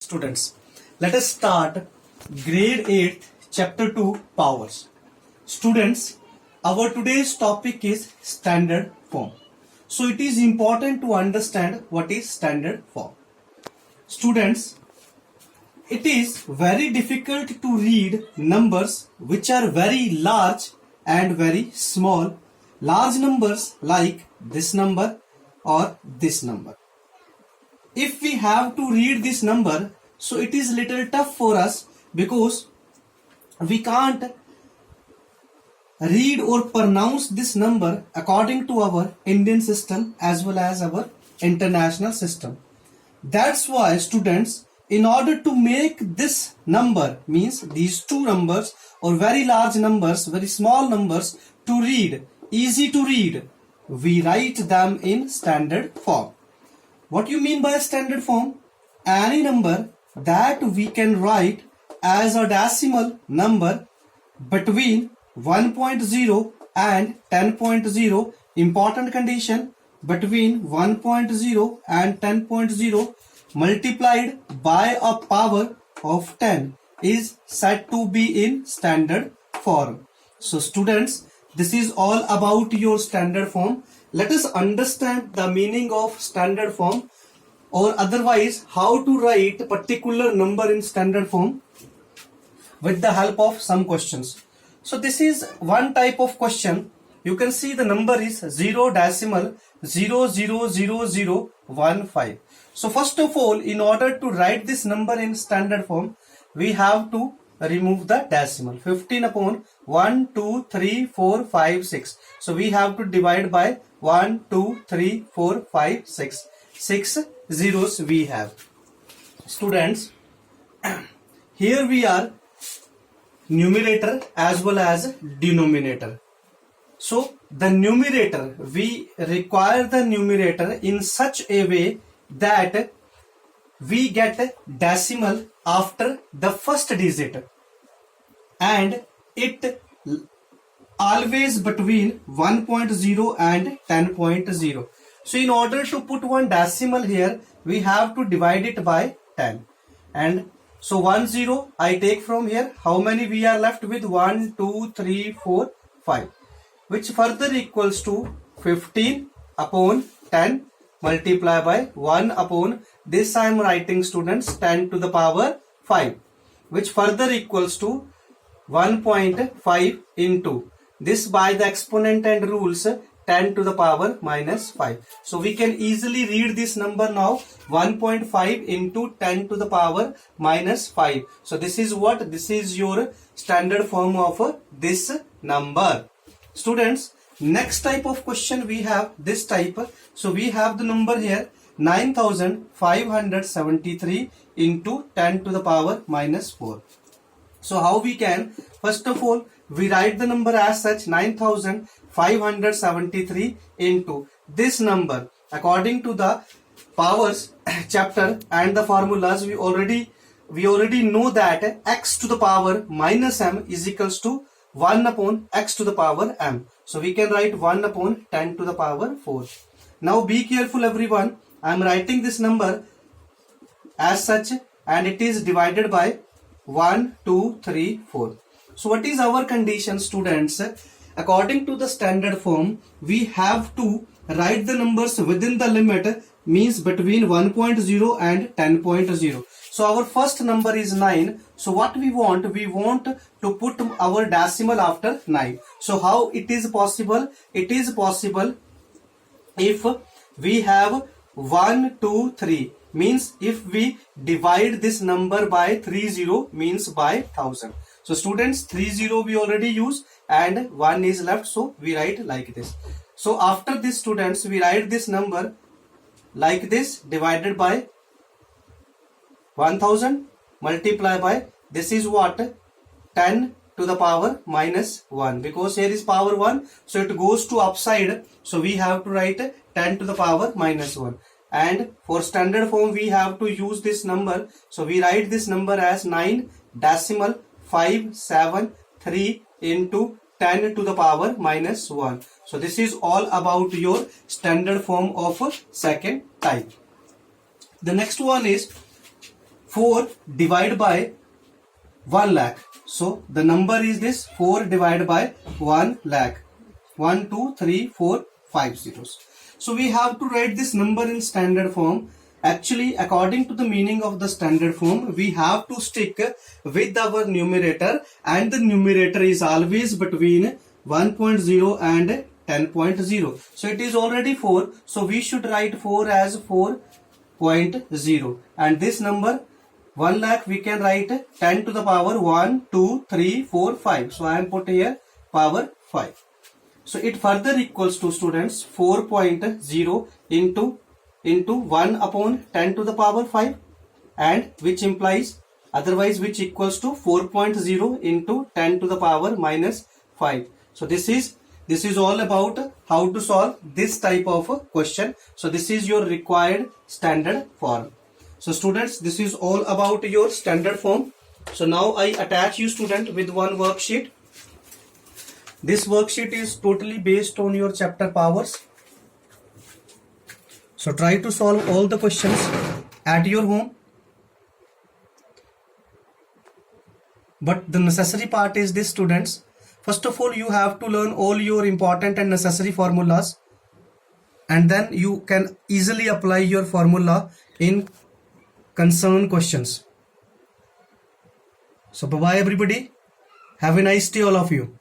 Students, let us start grade 8 chapter 2 powers. Students, our today's topic is standard form. So it is important to understand what is standard form. Students, it is very difficult to read numbers which are very large and very small. Large numbers like this number or this number. If we have to read this number, so it is little tough for us because we can't read or pronounce this number according to our Indian system as well as our international system. That's why students, in order to make this number, means these two numbers or very large numbers, very small numbers to read, easy to read, we write them in standard form. What you mean by standard form? Any number that we can write as a decimal number between 1.0 and 10.0. Important condition, between 1.0 and 10.0 multiplied by a power of 10 is said to be in standard form. So students, this is all about your standard form. Let us understand the meaning of standard form, or otherwise how to write a particular number in standard form with the help of some questions. So this is one type of question. You can see the number is 0.000015. So first of all, in order to write this number in standard form, we have to remove the decimal. 15 upon 1, 2, 3, 4, 5, 6. So we have to divide by 1, 2, 3, 4, 5, 6. 6 zeros we have. Students, here we are numerator as well as denominator. So the numerator, we require the numerator in such a way that we get decimal after the first digit, and it always between 1.0 and 10.0. So in order to put one decimal here, we have to divide it by 10. And so 1 0 I take from here. How many we are left with? 1, 2, 3, 4, 5. Which further equals to 15 upon 10 multiply by 1 upon this I am writing, students, 10 to the power 5. Which further equals to 1.5 into this by the exponent and rules, 10 to the power minus 5. So we can easily read this number now, 1.5 into 10 to the power minus 5. So this is what? This is your standard form of this number. Students, next type of question we have this type. So we have the number here 9573 into 10 to the power minus 4. So how we can? First of all, we write the number as such, 9573 into this number. According to the powers chapter and the formulas, we already know that x to the power minus m is equals to 1 upon x to the power m. So we can write 1 upon 10 to the power 4. Now be careful everyone. I am writing this number as such and it is divided by 1, 2, 3, 4. So what is our condition, students? According to the standard form, we have to write the numbers within the limit, means between 1.0 and 10.0. So our first number is 9. So what we want? We want to put our decimal after 9. So how it is possible? It is possible if we have 1, 2, 3. Means if we divide this number by 30, means by 1000. So students, 30 we already use and 1 is left, so we write like this. So after this, students, we write this number like this, divided by 1000 multiply by, this is what? 10 to the power minus 1, because here is power 1, so it goes to upside, so we have to write 10 to the power minus 1. And for standard form we have to use this number, so we write this number as 9 decimal 573 into 10 to the power minus 1. So this is all about your standard form of second type. The next one is 4 divided by 1 lakh. So the number is this 4 divided by 1 lakh. 1, 2, 3, 4, 5 zeros. So we have to write this number in standard form. Actually, according to the meaning of the standard form, we have to stick with our numerator, and the numerator is always between 1.0 and 10.0. So it is already 4. So we should write 4 as 4.0. And this number 1 lakh we can write 10 to the power 1, 2, 3, 4, 5. So I am put here power 5. So it further equals to students 4.0 into 1 upon 10 to the power 5, and which implies otherwise which equals to 4.0 into 10 to the power minus 5. So this is all about how to solve this type of a question. So this is your required standard form. So students, this is all about your standard form. So now I attach you student with one worksheet. This worksheet is totally based on your chapter powers. So try to solve all the questions at your home. But the necessary part is this, students. First of all, you have to learn all your important and necessary formulas, and then you can easily apply your formula in concerned questions. So bye bye everybody. Have a nice day all of you.